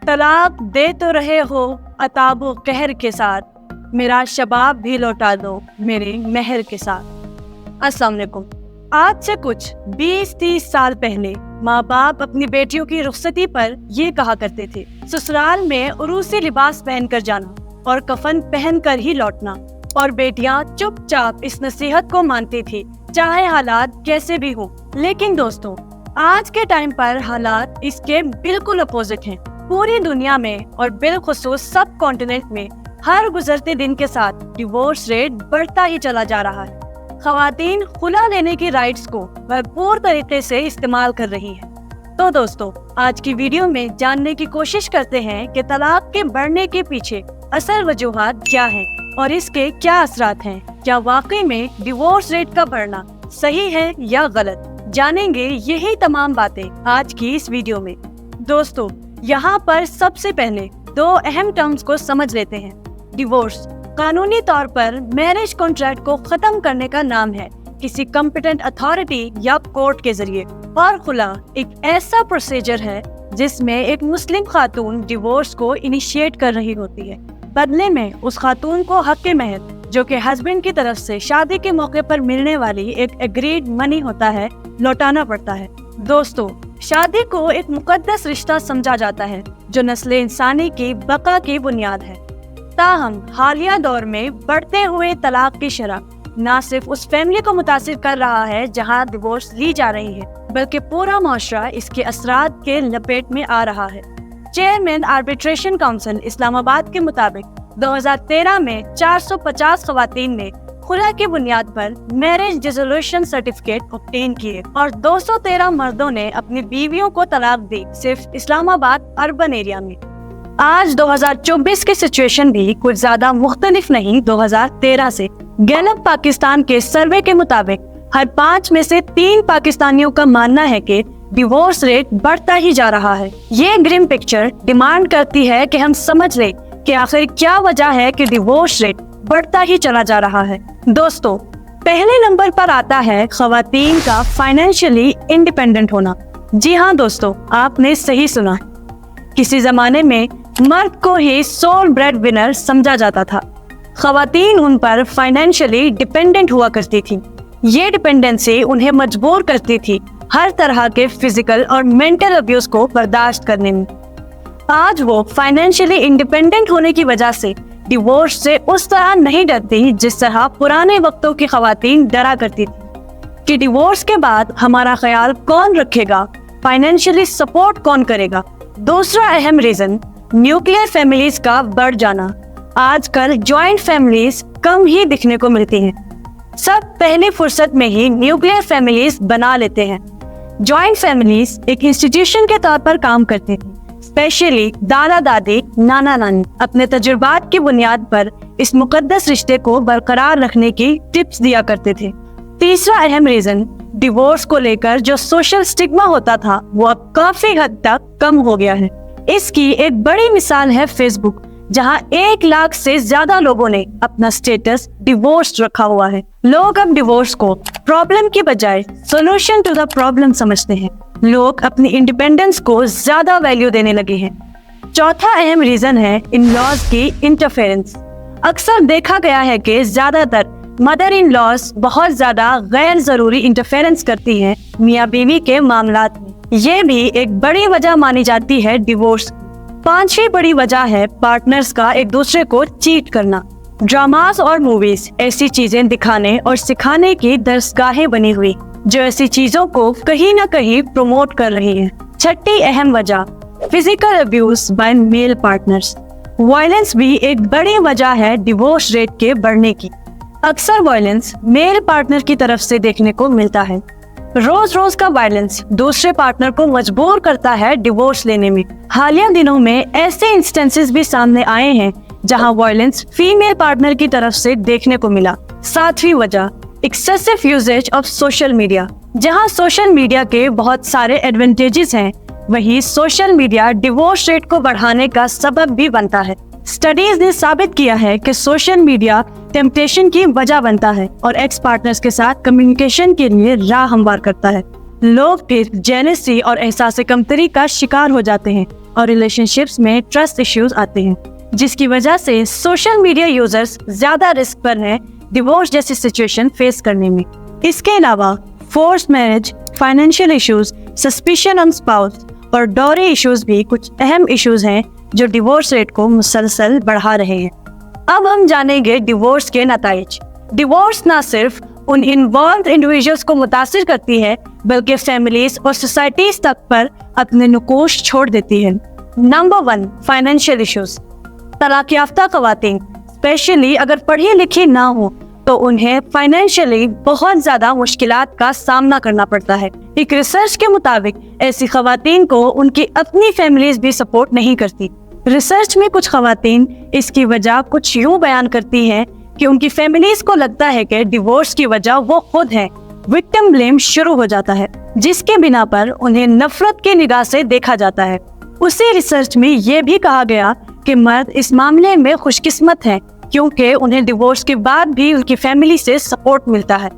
طلاق دے تو رہے ہو عتاب و قہر کے ساتھ، میرا شباب بھی لوٹا دو میرے مہر کے ساتھ۔ السلام علیکم۔ آج سے کچھ 20-30 سال پہلے ماں باپ اپنی بیٹیوں کی رخصتی پر یہ کہا کرتے تھے، سسرال میں عروسی لباس پہن کر جانا اور کفن پہن کر ہی لوٹنا، اور بیٹیاں چپ چاپ اس نصیحت کو مانتی تھی چاہے حالات کیسے بھی ہوں۔ لیکن دوستوں، آج کے ٹائم پر حالات اس کے بالکل اپوزٹ ہیں۔ پوری دنیا میں اور بالخصوص سب کانٹیننٹ میں ہر گزرتے دن کے ساتھ ڈیورس ریٹ بڑھتا ہی چلا جا رہا ہے۔ خواتین خلا لینے کی رائٹس کو بھرپور طریقے سے استعمال کر رہی ہیں۔ تو دوستو، آج کی ویڈیو میں جاننے کی کوشش کرتے ہیں کہ طلاق کے بڑھنے کے پیچھے اصل وجوہات کیا ہیں اور اس کے کیا اثرات ہیں۔ کیا واقعی میں ڈیورس ریٹ کا بڑھنا صحیح ہے یا غلط؟ جانیں گے یہی تمام باتیں آج کی اس ویڈیو میں۔ دوستو، یہاں پر سب سے پہلے 2 اہم ٹرمز کو سمجھ لیتے ہیں۔ ڈیورس قانونی طور پر میرج کانٹریکٹ کو ختم کرنے کا نام ہے کسی کمپیٹنٹ اتھارٹی یا کورٹ کے ذریعے، اور خلا ایک ایسا پروسیجر ہے جس میں ایک مسلم خاتون ڈیورس کو انیشیٹ کر رہی ہوتی ہے۔ بدلے میں اس خاتون کو حق مہر، جو کہ ہسبینڈ کی طرف سے شادی کے موقع پر ملنے والی ایک ایگریڈ منی ہوتا ہے، لوٹانا پڑتا ہے۔ دوستو، شادی کو ایک مقدس رشتہ سمجھا جاتا ہے جو نسل انسانی کی بقا کی بنیاد ہے۔ تاہم حالیہ دور میں بڑھتے ہوئے طلاق کی شرح نہ صرف اس فیملی کو متاثر کر رہا ہے جہاں ڈیورس لی جا رہی ہے، بلکہ پورا معاشرہ اس کے اثرات کے لپیٹ میں آ رہا ہے۔ چیئرمین آربیٹریشن کونسل اسلام آباد کے مطابق 2013 میں 450 خواتین نے خلا کی بنیاد پر میرج ڈیسولوشن سرٹیفکیٹ obtain کیے، اور 213 مردوں نے اپنی بیویوں کو طلاق دی، صرف اسلام آباد اربن ایریا میں۔ آج 2024 کی سچویشن بھی کچھ زیادہ مختلف نہیں 2013 سے۔ گیلپ پاکستان کے سروے کے مطابق ہر 5 میں سے 3 پاکستانیوں کا ماننا ہے کہ ڈیورس ریٹ بڑھتا ہی جا رہا ہے۔ یہ گرم پکچر ڈیمانڈ کرتی ہے کہ ہم سمجھ لیں کہ آخر کیا وجہ ہے کہ ڈیورس ریٹ بڑھتا ہی چلا جا رہا ہے۔ دوستو، پہلے نمبر پر آتا ہے خواتین کا فائنینشلی انڈیپینڈنٹ ہونا۔ جی ہاں دوستو، آپ نے صحیح سنا۔ کسی زمانے میں مرد کو ہی سول بریڈ ونر سمجھا جاتا تھا۔ خواتین ان پر فائنینشلی ڈیپینڈنٹ ہوا کرتی تھی۔ یہ ڈیپینڈنسی انہیں مجبور کرتی تھی ہر طرح کے فزیکل اور مینٹل ابیوز کو برداشت کرنے میں۔ آج وہ فائنینشلی انڈیپینڈنٹ ہونے کی وجہ سے ڈیورس سے اس طرح نہیں ڈرتی جس طرح پرانے وقتوں کی خواتین ڈرا کرتی تھی کہ ڈیورس کے بعد ہمارا خیال کون رکھے گا، فائنینشلی سپورٹ کون کرے گا۔ دوسرا اہم ریزن نیوکلیئر فیملیز کا بڑھ جانا۔ آج کل جوائنٹ فیملیز کم ہی دکھنے کو ملتی ہیں۔ سب پہلی فرصت میں ہی نیوکلیئر فیملیز بنا لیتے ہیں۔ جوائنٹ فیملیز ایک انسٹیٹیوشن کے طور پر کام کرتی تھی۔ اسپیشلی دادا دادی، نانا نانی اپنے تجربات کی بنیاد پر اس مقدس رشتے کو برقرار رکھنے کی ٹپس دیا کرتے تھے۔ تیسرا اہم ریزن ڈیورس کو لے کر جو سوشل سٹگما ہوتا تھا وہ اب کافی حد تک کم ہو گیا ہے۔ اس کی ایک بڑی مثال ہے فیس بک، جہاں 1 لاکھ سے زیادہ لوگوں نے اپنا سٹیٹس ڈیورس رکھا ہوا ہے۔ لوگ اب ڈیورس کو پرابلم کی بجائے سولوشن ٹو دا پرابلم سمجھتے ہیں۔ لوگ اپنی انڈیپینڈنس کو زیادہ ویلیو دینے لگے ہیں۔ چوتھا اہم ریزن ہے ان لاز کی انٹرفیرنس۔ اکثر دیکھا گیا ہے کہ زیادہ تر مدر ان لاز بہت زیادہ غیر ضروری انٹرفیرنس کرتی ہیں میاں بیوی کے معاملات میں۔ یہ بھی ایک بڑی وجہ مانی جاتی ہے ڈیورس۔ 5ویں بڑی وجہ ہے پارٹنرز کا ایک دوسرے کو چیٹ کرنا۔ ڈراماز اور موویز ایسی چیزیں دکھانے اور سکھانے کی درسگاہیں بنی ہوئی جو ایسی چیزوں کو کہیں نہ کہیں پروموٹ کر رہی ہیں۔ چھٹی اہم وجہ physical abuse by male partners. Violence بھی ایک بڑی وجہ ہے ڈیورس ریٹ کے بڑھنے کی۔ اکثر وائلنس میل پارٹنر کی طرف سے دیکھنے کو ملتا ہے۔ روز کا وائلنس دوسرے پارٹنر کو مجبور کرتا ہے ڈیورس لینے میں۔ حالیہ دنوں میں ایسے انسٹنسز بھی سامنے آئے ہیں جہاں وائلنس فیمیل پارٹنر کی طرف سے دیکھنے کو ملا۔ 7ویں وجہ excessive usage of social media. جہاں سوشل میڈیا کے بہت سارے ایڈوانٹیجز ہیں، وہی سوشل میڈیا ڈیورس ریٹ کو بڑھانے کا سبب بھی بنتا ہے۔ اسٹڈیز نے ثابت کیا ہے کہ سوشل میڈیا ٹیمپٹیشن کی وجہ بنتا ہے اور ایکس پارٹنرز کے ساتھ کمیونیکیشن کے لیے راہ ہموار کرتا ہے۔ لوگ پھر جیلسی اور احساس کمتری کا شکار ہو جاتے ہیں اور ریلیشنشپس میں ٹرسٹ ایشوز آتے ہیں، جس کی وجہ سے سوشل میڈیا یوزرز زیادہ رسک پر ہیں ڈیورس جیسی سچویشن فیس کرنے میں۔ اس کے علاوہ force marriage, financial issues, suspicion on spouse اور ڈوری ایشوز بھی کچھ اہم ایشوز ہیں جو ڈیورس ریٹ کو مسلسل بڑھا رہے ہیں۔ اب ہم جانیں گے ڈیورس کے نتائج۔ ڈیورس نہ صرف ان انوالوڈ انڈیویجولس کو متاثر کرتی ہے بلکہ فیملیز اور سوسائٹیز تک پر اپنے نقوش چھوڑ دیتی ہے۔ Number 1، financial issues. طلاق یافتہ خواتین اسپیشلی اگر پڑھی لکھی نہ ہو تو انہیں فائنینشیلی بہت زیادہ مشکلات کا سامنا کرنا پڑتا ہے۔ ایک ریسرچ کے مطابق ایسی خواتین کو ان کی اپنی فیملیز بھی سپورٹ نہیں کرتی۔ ریسرچ میں کچھ خواتین اس کی وجہ کچھ یوں بیان کرتی ہیں کہ ان کی فیملیز کو لگتا ہے کہ ڈیورس کی وجہ وہ خود ہیں۔ وکٹم بلیم شروع ہو جاتا ہے جس کے بنا پر انہیں نفرت کی نگاہ سے دیکھا جاتا ہے۔ اسی ریسرچ میں یہ بھی کہا گیا کہ مرد اس معاملے میں خوش قسمت ہیں کیونکہ انہیں ڈیورس کے بعد بھی ان کی فیملی سے سپورٹ ملتا ہے۔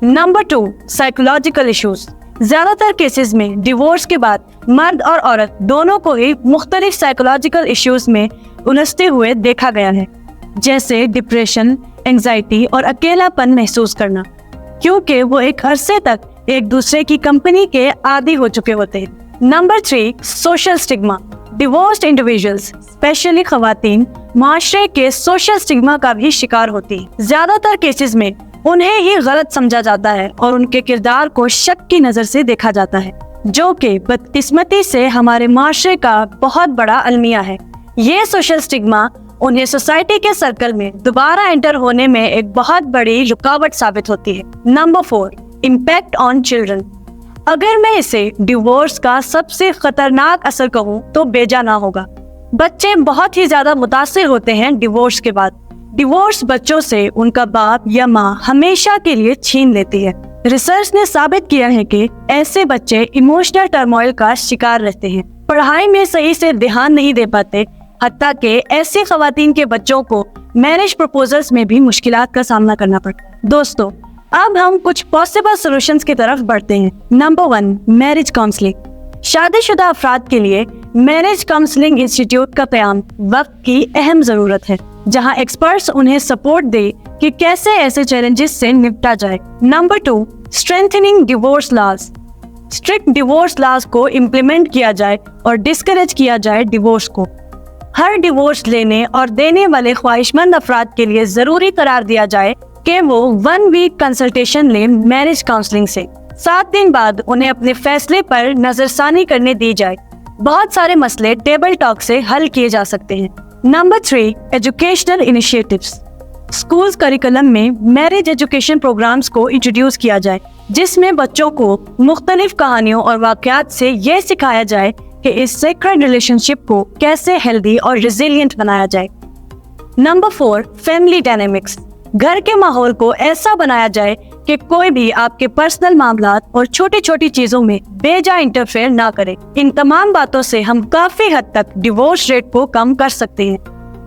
Number 2، psychological issues. زیادہ تر کیسز میں ڈیورس کے بعد مرد اور عورت دونوں کو ہی مختلف سائیکولوجیکل ایشوز میں الجھتے ہوئے دیکھا گیا ہے، جیسے ڈپریشن، اینگزائٹی اور اکیلا پن محسوس کرنا، کیونکہ وہ ایک عرصے تک ایک دوسرے کی کمپنی کے عادی ہو چکے ہوتے ہیں۔ Number 3، social stigma. Divorced individuals specially خواتین معاشرے کے سوشل اسٹگما کا بھی شکار ہوتی ہیں۔ زیادہ تر کیسز میں انہیں ہی غلط سمجھا جاتا ہے اور ان کے کردار کو شک کی نظر سے دیکھا جاتا ہے، جو کہ بدقسمتی سے ہمارے معاشرے کا بہت بڑا المیہ ہے۔ یہ سوشل اسٹگما انہیں سوسائٹی کے سرکل میں دوبارہ انٹر ہونے میں ایک بہت بڑی رکاوٹ ثابت ہوتی ہے۔ Number 4، impact on children. اگر میں اسے ڈیورس کا سب سے خطرناک اثر کہوں تو بیجا نہ ہوگا۔ بچے بہت ہی زیادہ متاثر ہوتے ہیں ڈیورس کے بعد۔ ڈیورس بچوں سے ان کا باپ یا ماں ہمیشہ کے لیے چھین لیتی ہے۔ ریسرچ نے ثابت کیا ہے کہ ایسے بچے ایموشنل ٹرموائل کا شکار رہتے ہیں، پڑھائی میں صحیح سے دھیان نہیں دے پاتے، حتیٰ کہ ایسی خواتین کے بچوں کو میرج پروپوزلز میں بھی مشکلات کا سامنا کرنا پڑتا ہے۔ دوستو، اب ہم کچھ پاسبل سولوشنز کی طرف بڑھتے ہیں۔ Number 1، marriage counselling. شادی شدہ افراد کے لیے میرج کاؤنسلنگ انسٹیٹیوٹ کا قیام وقت کی اہم ضرورت ہے، جہاں ایکسپرٹس انہیں سپورٹ دے کہ کیسے ایسے چیلنجز سے نپٹا جائے۔ Number 2، strengthening divorce laws. Strict divorce laws کو امپلیمنٹ کیا جائے اور ڈسکریج کیا جائے ڈیورس کو۔ ہر ڈیورس لینے اور دینے والے خواہش مند افراد کے لیے ضروری قرار دیا جائے کہ وہ 1 ویک کنسلٹیشن لیں میرج کاؤنسلنگ سے۔ 7 دن بعد انہیں اپنے فیصلے پر نظر ثانی کرنے دی جائے۔ بہت سارے مسئلے ٹیبل ٹاک سے حل کیے جا سکتے ہیں۔ Number 3، educational initiatives. Schools curriculum میں میرج ایجوکیشن پروگرامز کو انٹروڈیوس کیا جائے، جس میں بچوں کو مختلف کہانیوں اور واقعات سے یہ سکھایا جائے کہ اس سیکرڈ ریلیشن شپ کو کیسے ہیلدی اور ریزیلینٹ بنایا جائے۔ Number 4، family dynamics. گھر کے ماحول کو ایسا بنایا جائے کہ کوئی بھی آپ کے پرسنل معاملات اور چھوٹی چھوٹی چیزوں میں بے جا انٹرفیئر نہ کرے۔ ان تمام باتوں سے ہم کافی حد تک ڈیورس ریٹ کو کم کر سکتے ہیں۔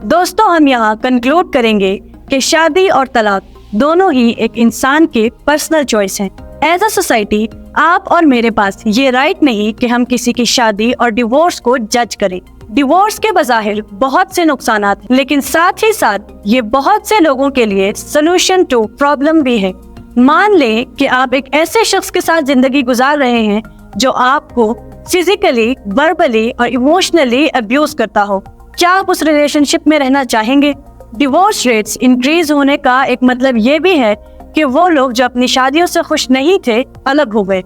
دوستو، ہم یہاں کنکلوڈ کریں گے کہ شادی اور طلاق دونوں ہی ایک انسان کے پرسنل چوائس ہیں۔ ایز اے سوسائٹی آپ اور میرے پاس یہ رائٹ نہیں کہ ہم کسی کی شادی اور ڈیورس کو جج کریں۔ ڈیورس کے بظاہر بہت سے نقصانات ہیں، لیکن ساتھ ہی ساتھ یہ بہت سے لوگوں کے لیے سولوشن ٹو پرابلم بھی ہے۔ مان لیں کہ آپ ایک ایسے شخص کے ساتھ زندگی گزار رہے ہیں جو آپ کو فزیکلی، وربلی اور ایموشنلی ابیوز کرتا ہو۔ کیا آپ اس ریلیشن شپ میں رہنا چاہیں گے؟ ڈیورس ریٹس انکریز ہونے کا ایک مطلب یہ بھی ہے کہ وہ لوگ جو اپنی شادیوں سے خوش نہیں تھے الگ ہو گئے۔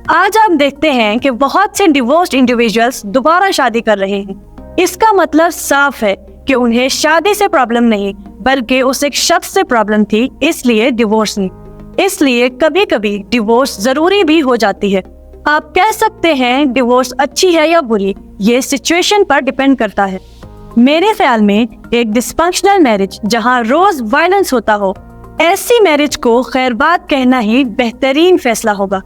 آج آپ دیکھتے ہیں کہ بہت سے ڈیورسڈ انڈیویجولز دوبارہ شادی کر رہے ہیں۔ اس کا مطلب صاف ہے کہ انہیں شادی سے پرابلم نہیں بلکہ اس ایک شخص سے پرابلم تھی، اس لیے ڈیورس نہیں۔ اس لیے کبھی کبھی ڈیورس ضروری بھی ہو جاتی ہے۔ آپ کہہ سکتے ہیں ڈیورس اچھی ہے یا بری، یہ سچویشن پر ڈیپینڈ کرتا ہے۔ میرے خیال میں ایک ڈسفنکشنل میرج جہاں روز وائلنس ہوتا ہو، ایسی میرج کو خیر بات کہنا ہی بہترین فیصلہ ہوگا۔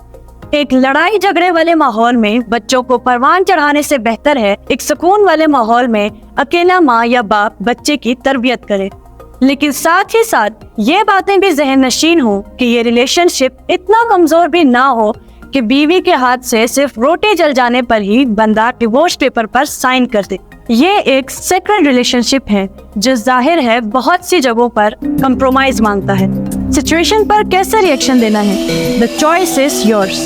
ایک لڑائی جھگڑے والے ماحول میں بچوں کو پروان چڑھانے سے بہتر ہے ایک سکون والے ماحول میں اکیلا ماں یا باپ بچے کی تربیت کرے۔ لیکن ساتھ ہی ساتھ یہ باتیں بھی ذہن نشین ہوں کہ یہ ریلیشن شپ اتنا کمزور بھی نہ ہو کہ بیوی کے ہاتھ سے صرف روٹی جل جانے پر ہی بندہ ڈیورس پیپر پر سائن کر دے. یہ ایک سیکرڈ ریلیشن شپ ہے جو ظاہر ہے بہت سی جگہوں پر کمپرومائز مانگتا ہے. سچویشن پر کیسے ریئیکشن دینا ہے؟ The choice is yours.